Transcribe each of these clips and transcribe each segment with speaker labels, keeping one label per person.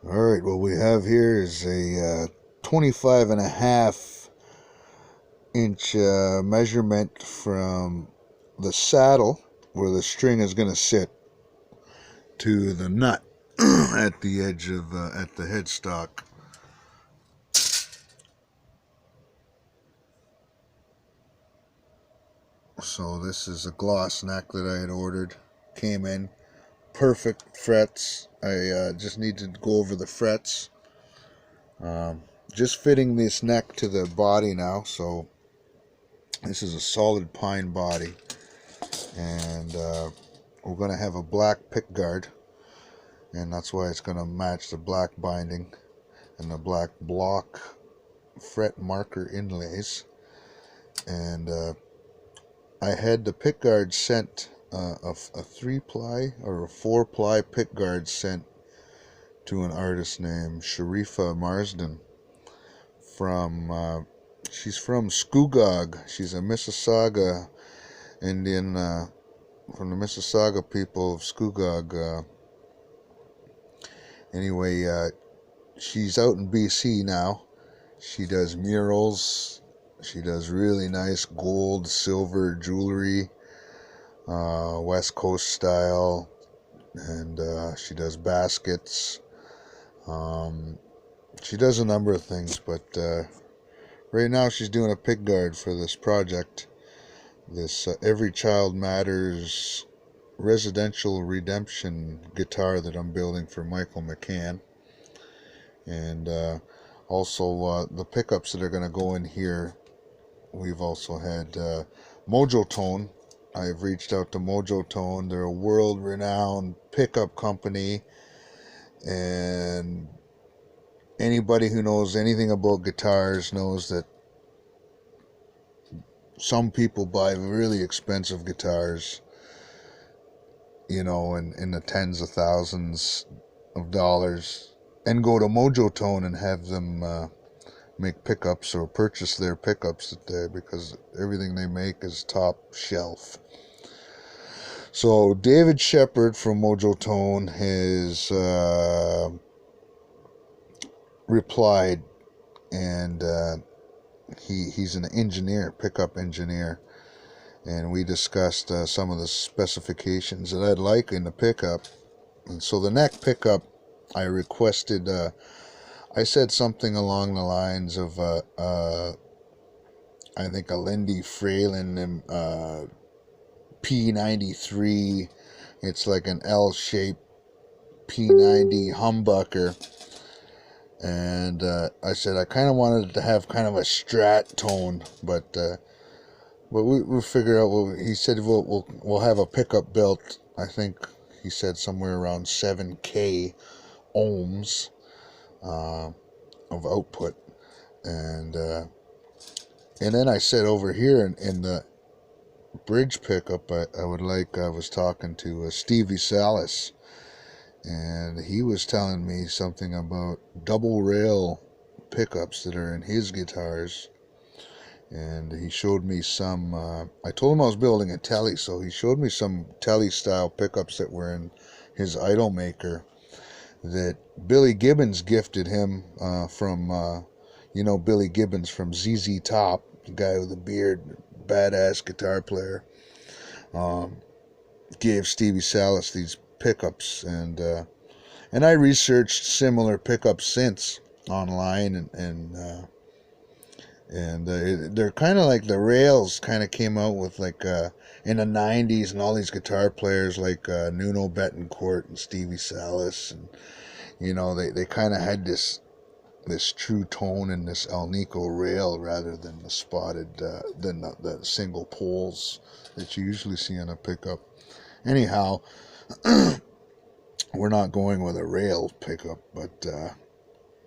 Speaker 1: Alright, what we have here is a 25 and a half inch measurement from the saddle where the string is going to sit to the nut at the edge of at the headstock. So this is a gloss neck that I had ordered. Came in perfect frets. I just need to go over the frets. Just fitting this neck to the body now. So this is a solid pine body, and we're going to have a black pick guard, and that's why it's going to match the black binding and the black block fret marker inlays. And I had the pick guard sent, a 3-ply or a 4-ply pick guard sent to an artist named Sharifa Marsden from, she's from Scugog. She's a Mississauga Indian, from the Mississauga people of Scugog. Anyway, she's out in BC now. She does murals. She does really nice gold, silver jewelry, West Coast style, and she does baskets. She does a number of things, but right now she's doing a pick guard for this project. This Every Child Matters residential redemption guitar that I'm building for Michael McCann. And also the pickups that are going to go in here. We've also had Mojo Tone. I've reached out to Mojo Tone. They're a world-renowned pickup company, and anybody who knows anything about guitars knows that some people buy really expensive guitars, you know, in the tens of thousands of dollars, and go to Mojo Tone and have them make pickups or purchase their pickups because everything they make is top shelf. So David Shepard from Mojo Tone has replied, and he's an engineer, pickup engineer, and we discussed some of the specifications that I'd like in the pickup. And so the neck pickup, I requested, I said something along the lines of I think a Lindy Fralin P93. It's like an L-shaped P90 humbucker. And I said I kind of wanted it to have kind of a Strat tone, but we'll figure out. He said we'll have a pickup built. I think he said somewhere around 7K ohms of output, and then I said over here in the bridge pickup, I was talking to Stevie Salas. And he was telling me something about double rail pickups that are in his guitars. And he showed me some, I told him I was building a Tele, so he showed me some Tele style pickups that were in his Idolmaker that Billy Gibbons gifted him from, Billy Gibbons from ZZ Top, the guy with the beard, badass guitar player, gave Stevie Salas these pickups, and I researched similar pickup synths online, and they're kind of like the rails kind of came out with like in the 90s, and all these guitar players like Nuno Bettencourt and Stevie Salas, and they kind of had this true tone in this Alnico rail rather than the spotted than the single poles that you usually see on a pickup. Anyhow, we're not going with a rail pickup, but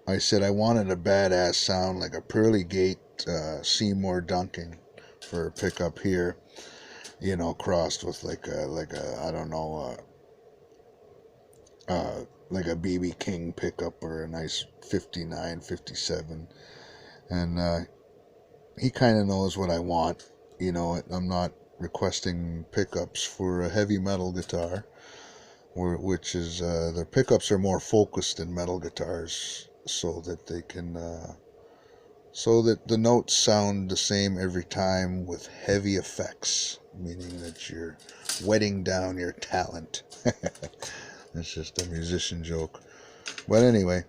Speaker 1: I said I wanted a badass sound like a Pearly Gate Seymour Duncan for a pickup here, crossed with like a I don't know, like a BB King pickup or a nice 59, 57, and he kind of knows what I want. I'm not requesting pickups for a heavy metal guitar. which is their pickups are more focused than metal guitars, so that they can so that the notes sound the same every time with heavy effects, meaning that you're wetting down your talent. It's just a musician joke. But anyway,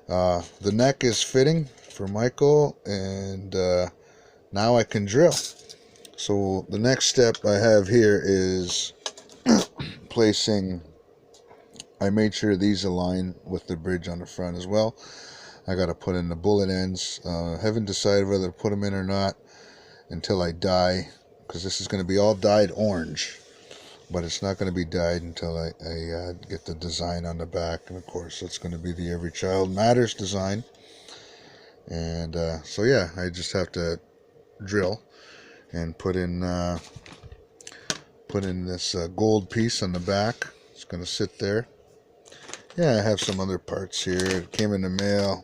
Speaker 1: the neck is fitting for Michael, and now I can drill. So the next step I have here is placing, I made sure these align with the bridge on the front as well. I got to put in the bullet ends. Haven't decided whether to put them in or not until I dye, because this is going to be all dyed orange, but it's not going to be dyed until I get the design on the back. And of course it's going to be the Every Child Matters design. And so yeah, I just have to drill and put in this gold piece on the back. It's going to sit there. Yeah, I have some other parts here. It came in the mail.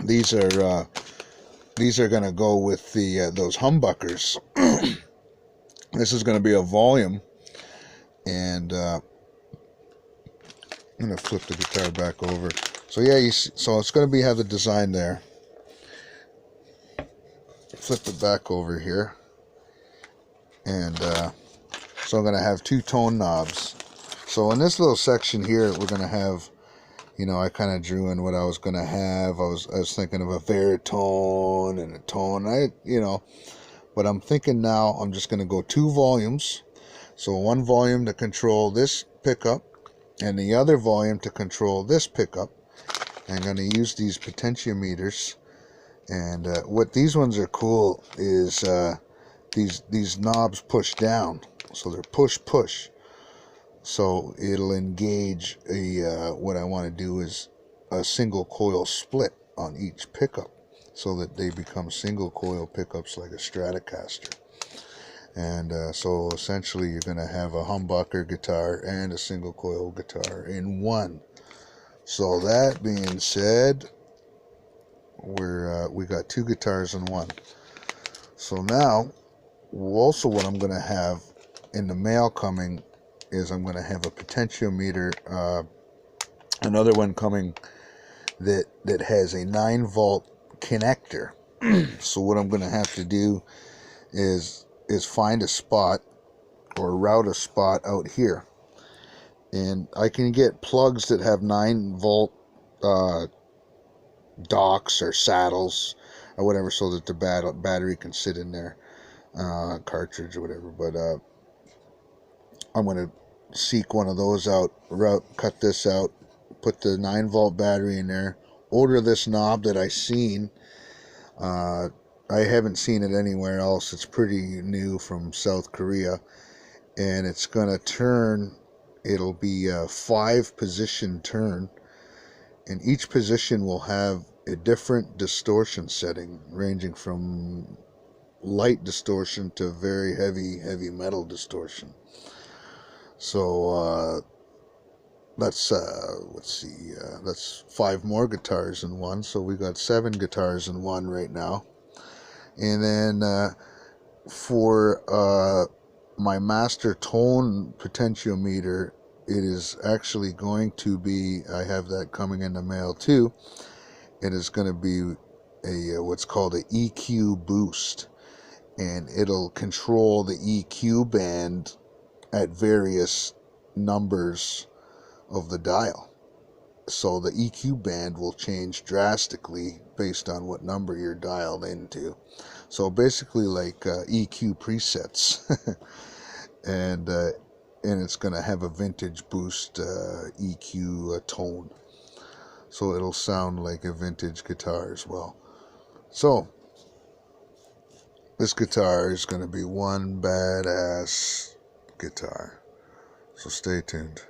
Speaker 1: These are going to go with the those humbuckers. This is going to be a volume, and I'm going to flip the guitar back over. So yeah, you see, so it's going to have the design there. Flip it back over here, and so I'm going to have two tone knobs. So in this little section here, we're going to have, you know, I kind of drew in what I was going to have. I was thinking of a baritone and a tone. But I'm thinking now I'm just going to go two volumes. So one volume to control this pickup, and the other volume to control this pickup. I'm going to use these potentiometers. And what these ones are cool is these knobs push down. So they're push. So it'll engage what I want to do is a single coil split on each pickup, so that they become single coil pickups like a Stratocaster. And so essentially you're going to have a humbucker guitar and a single coil guitar in one. So that being said, we got two guitars in one. So now also what I'm going to have in the mail coming is I'm going to have a potentiometer, another one coming that has a 9-volt connector. So what I'm going to have to do is find a spot or route a spot out here, and I can get plugs that have 9-volt docks or saddles or whatever, so that the battery can sit in there, cartridge or whatever. But I'm going to seek one of those out, cut this out, put the 9-volt battery in there, order this knob that I seen. I haven't seen it anywhere else. It's pretty new from South Korea, and it's going to turn. It'll be a 5-position turn, and each position will have a different distortion setting, ranging from light distortion to very heavy metal distortion. So let's see, that's 5 more guitars in one, so we got 7 guitars in one right now. And then for my master tone potentiometer, it is actually going to be, I have that coming in the mail too. It is going to be a what's called a EQ boost, and it'll control the EQ band at various numbers of the dial. So the EQ band will change drastically based on what number you're dialed into. So basically like EQ presets. And it's going to have a vintage boost EQ tone. So it'll sound like a vintage guitar as well. So this guitar is going to be one badass guitar. So stay tuned.